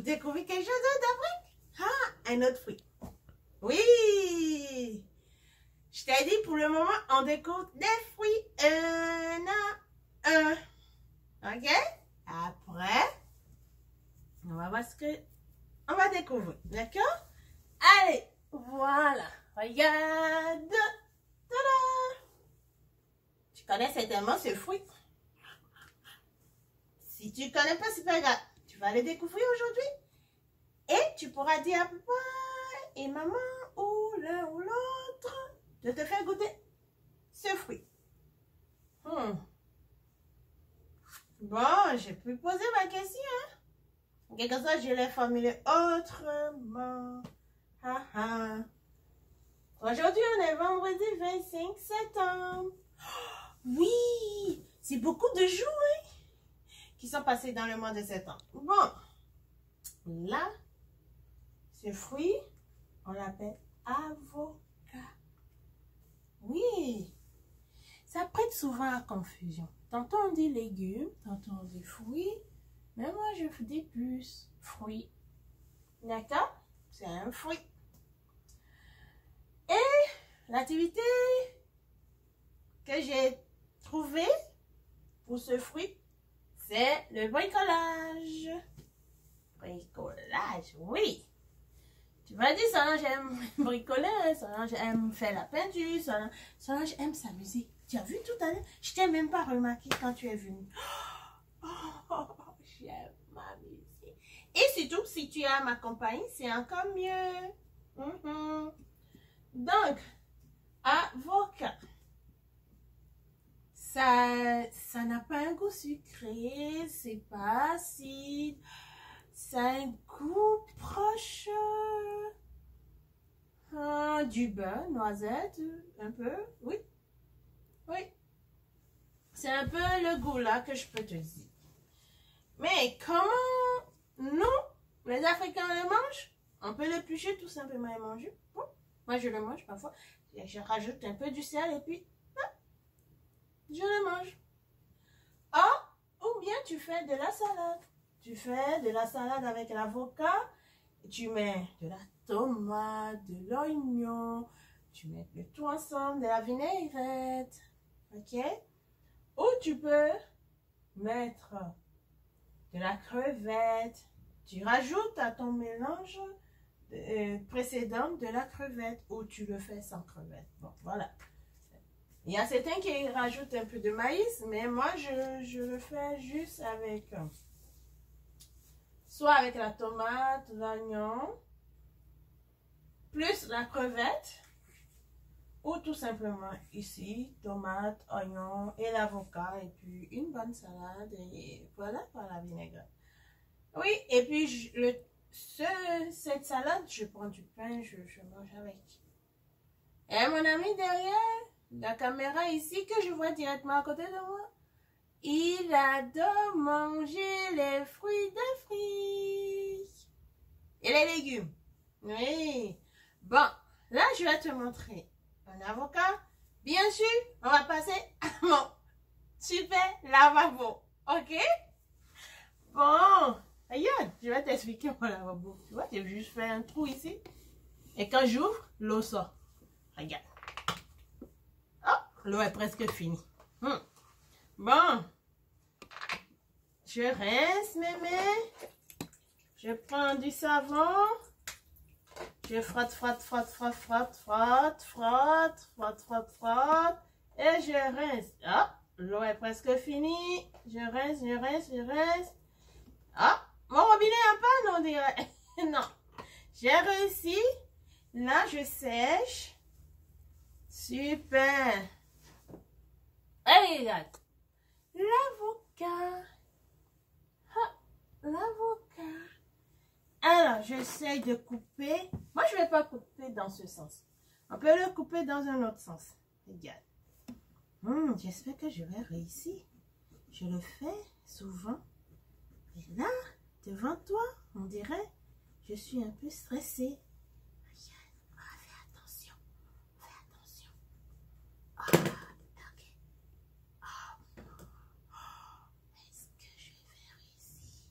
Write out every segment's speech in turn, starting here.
pour découvrir quelque chose d'autre après. Ah, un autre fruit. Oui. Je t'ai dit, pour le moment, on découvre des fruits un à un. Ok? Après, on va voir ce que on va découvrir. D'accord? Allez, voilà. Regarde. Tada! Tu connais certainement ce fruit. Si tu ne connais pas, c'est pas grave. Tu vas le découvrir aujourd'hui. Et tu pourras dire à papa et maman ou l'un ou l'autre de te faire goûter ce fruit. Bon, j'ai pu poser ma question. En quelque sorte, je l'ai formulée autrement. Aujourd'hui, on est vendredi 25 septembre. Oui, c'est beaucoup de jours qui sont passés dans le mois de septembre. Bon, là, ce fruit, on l'appelle avocat. Oui, ça prête souvent à confusion. Tantôt on dit légumes, tantôt on dit fruits, mais moi je dis plus fruit. D'accord? C'est un fruit. Et l'activité que j'ai trouvée pour ce fruit, c'est le bricolage. Bricolage, oui. Tu vas dire, Solange aime bricoler, Solange aime faire la peinture, Solange aime s'amuser. Tu as vu tout à l'heure? Je t'ai même pas remarqué quand tu es venu. J'aime m'amuser. Et surtout, si tu as ma compagnie, c'est encore mieux. Donc, avocat. Ça n'a pas un goût sucré, c'est pas acide. Ça a un goût proche du beurre, noisette, un peu, oui. Oui. C'est un peu le goût là que je peux te dire. Mais comment nous, les Africains, le mangent? On peut l'éplucher tout simplement et manger. Bon, moi je le mange parfois. Je rajoute un peu du sel et puis je le mange. Ou bien tu fais de la salade. Tu fais de la salade avec l'avocat. Tu mets de la tomate, de l'oignon. Tu mets le tout ensemble, de la vinaigrette. Ok? Ou tu peux mettre de la crevette. Tu rajoutes à ton mélange précédent de la crevette. Ou tu le fais sans crevette. Bon, voilà. Il y a certains qui rajoutent un peu de maïs, mais moi, je le fais juste avec, soit avec la tomate, l'oignon, plus la crevette, ou tout simplement ici, tomate, oignon et l'avocat, et puis une bonne salade, et voilà, par la vinaigrette. Oui, et puis cette salade, je prends du pain, je mange avec. Et mon ami derrière, la caméra ici que je vois directement à côté de moi, il adore manger les fruits d'Afrique et les légumes. Oui. Bon, là je vais te montrer un avocat. Bien sûr, on va passer à mon super lavabo. Ok? Bon, regarde, je vais t'expliquer mon lavabo. Tu vois, j'ai juste fait un trou ici. Et quand j'ouvre, l'eau sort. Regarde. L'eau est presque finie. Bon. Je rince mes mains. Je prends du savon. Je frotte, frotte, frotte, frotte, frotte, frotte, frotte, frotte, frotte, frotte. Et je rince. L'eau est presque finie. Je rince, je rince, je rince. Mon robinet est en panne, on dirait. Non. J'ai réussi. Là, je sèche. Super. Allez, regarde. L'avocat. L'avocat. Alors, j'essaie de couper. Moi, je ne vais pas couper dans ce sens. On peut le couper dans un autre sens. Regarde. J'espère que je vais réussir. Je le fais souvent. Et là, devant toi, on dirait, je suis un peu stressée. Regarde, fais attention. Fais attention. Ok. Est-ce que je vais réussir?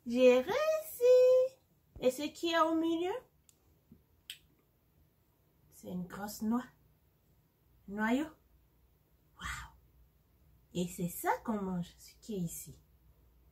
J'ai réussi. Et ce qu'il y a au milieu, c'est une grosse noix. Noyau. Waouh. Et c'est ça qu'on mange, ce qui est ici.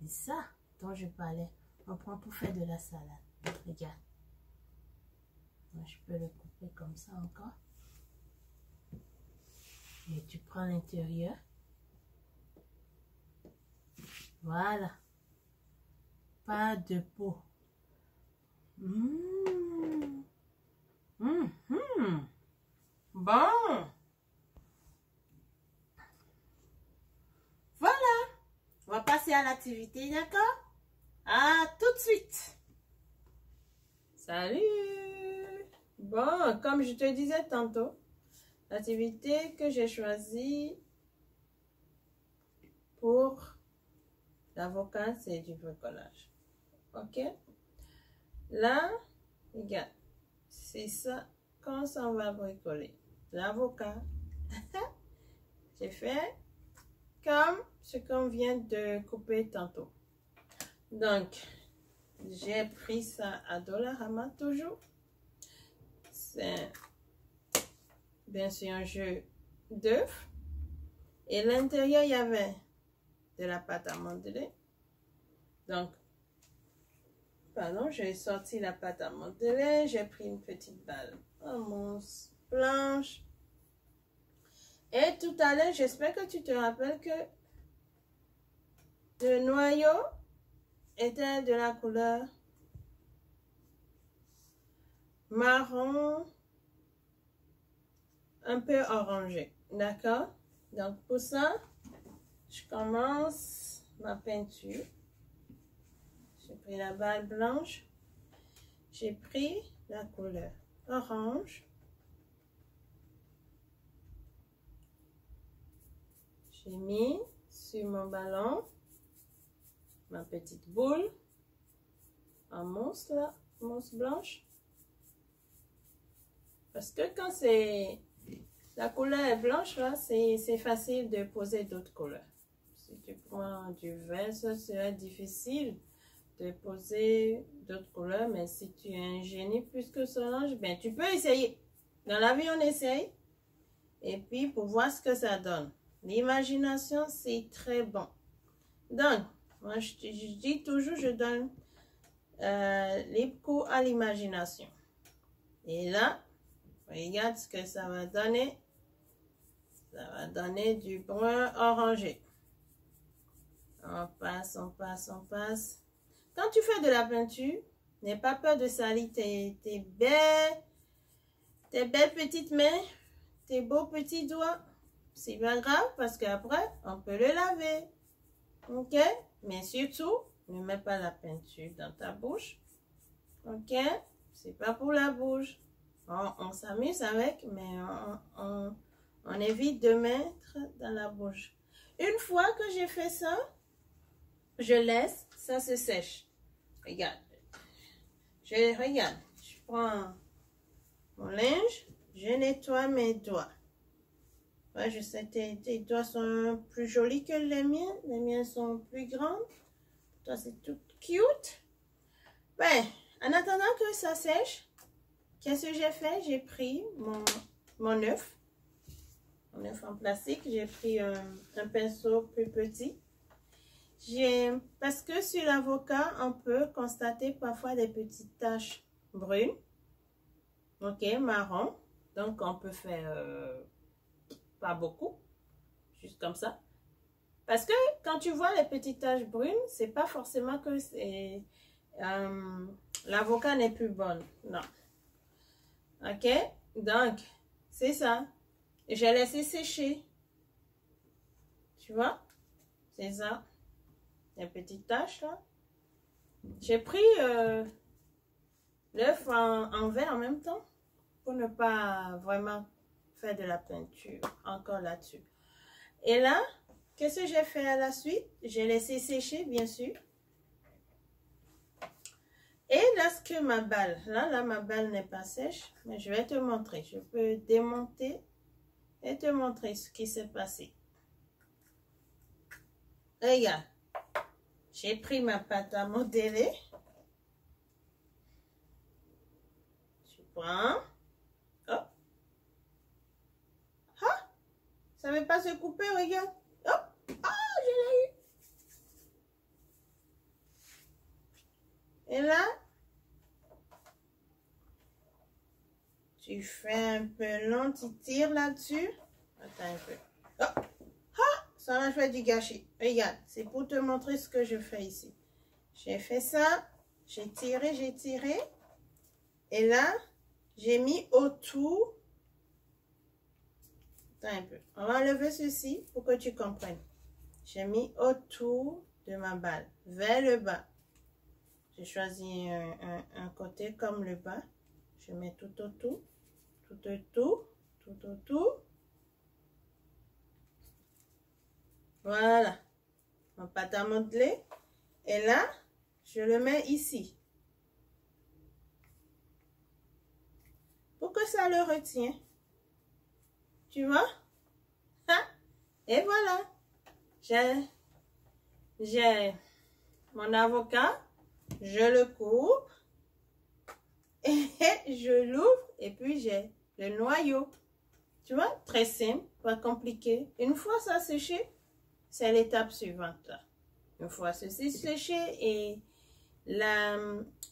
C'est ça dont je parlais. On prend pour faire de la salade. Regarde. Moi, je peux le couper comme ça encore. Et tu prends l'intérieur. Voilà. Pas de peau. Bon. Voilà. On va passer à l'activité, d'accord? À tout de suite. Salut. Bon, comme je te disais tantôt, l'activité que j'ai choisie pour l'avocat, c'est du bricolage. Ok? Là, regarde, c'est ça, quand ça on va bricoler. L'avocat, j'ai fait comme ce qu'on vient de couper tantôt. Donc, j'ai pris ça à Dollarama toujours. C'est bien sûr un jeu d'œufs. Et à l'intérieur, il y avait de la pâte à modeler. Donc, pardon, j'ai sorti la pâte à modeler. J'ai pris une petite balle en mousse blanche. Et tout à l'heure, j'espère que tu te rappelles que le noyau était de la couleur marron, un peu orangé. D'accord? Donc, pour ça, je commence ma peinture. J'ai pris la balle blanche. J'ai pris la couleur orange. J'ai mis sur mon ballon ma petite boule en mousse là, mousse blanche. Parce que quand c'est la couleur est blanche là, c'est facile de poser d'autres couleurs. Si tu prends du vert, ça serait difficile de poser d'autres couleurs, mais si tu es un génie plus que Solange, ben tu peux essayer. Dans la vie, on essaye. Et puis, pour voir ce que ça donne. L'imagination, c'est très bon. Donc, moi, je dis toujours, je donne les coups à l'imagination. Et là, regarde ce que ça va donner. Ça va donner du brun orangé. On passe, on passe, on passe. Quand tu fais de la peinture, n'aie pas peur de salir tes belles petites mains, tes beaux petits doigts. C'est pas grave parce qu'après, on peut le laver. Ok? Mais surtout, ne mets pas la peinture dans ta bouche. Ok? C'est pas pour la bouche. On s'amuse avec, mais on évite de mettre dans la bouche. Une fois que j'ai fait ça, je laisse, ça se sèche. Regarde. Je prends mon linge, je nettoie mes doigts. Ouais, je sais, tes doigts sont plus jolis que les miens. Les miens sont plus grands. Toi, c'est tout cute. Ben, en attendant que ça sèche, qu'est-ce que j'ai fait? J'ai pris mon œuf. Mon œuf en plastique. J'ai pris un pinceau plus petit. Parce que sur l'avocat, on peut constater parfois des petites taches brunes. Ok, marron. Donc, on peut faire pas beaucoup. Juste comme ça. Parce que quand tu vois les petites taches brunes, c'est pas forcément que l'avocat n'est plus bonne. Non. Ok? Donc, c'est ça. J'ai laissé sécher. Tu vois? C'est ça. Les petites taches là. J'ai pris l'œuf en verre en même temps pour ne pas vraiment faire de la peinture encore là-dessus. Et là, qu'est-ce que j'ai fait à la suite? J'ai laissé sécher, bien sûr. Et lorsque ma balle, là ma balle n'est pas sèche, mais je vais te montrer. Je peux démonter et te montrer ce qui s'est passé. Regarde. J'ai pris ma pâte à modeler. Tu prends. Hop. Ah, ça ne veut pas se couper, regarde. Hop. Ah, je l'ai eu. Et là, tu fais un peu long, tu tires là-dessus. Attends un peu. Oh. Ah, ça m'a fait du gâchis. Regarde, c'est pour te montrer ce que je fais ici. J'ai fait ça, j'ai tiré. Et là, j'ai mis autour. Attends un peu. On va enlever ceci pour que tu comprennes. J'ai mis autour de ma balle, vers le bas. J'ai choisi un côté comme le bas. Je mets tout autour. Voilà. Ma pâte à modeler. Et là, je le mets ici. Pour que ça le retient. Tu vois? Ah, et voilà. J'ai mon avocat. Je le coupe. Et je l'ouvre. Et puis j'ai le noyau. Tu vois? Très simple. Pas compliqué. Une fois ça séché, c'est l'étape suivante. Là. Une fois ceci séché et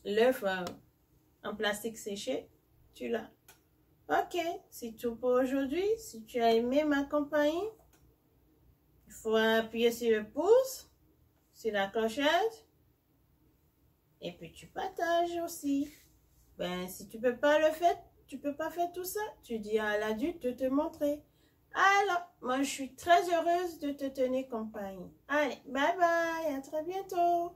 l'œuf en plastique séché, tu l'as. Ok, c'est tout pour aujourd'hui. Si tu as aimé ma compagnie, il faut appuyer sur le pouce, sur la clochette. Et puis tu partages aussi. Ben, si tu peux pas le faire, tu peux pas faire tout ça. Tu dis à l'adulte de te montrer. Alors, moi je suis très heureuse de te tenir compagnie. Allez, bye bye, à très bientôt.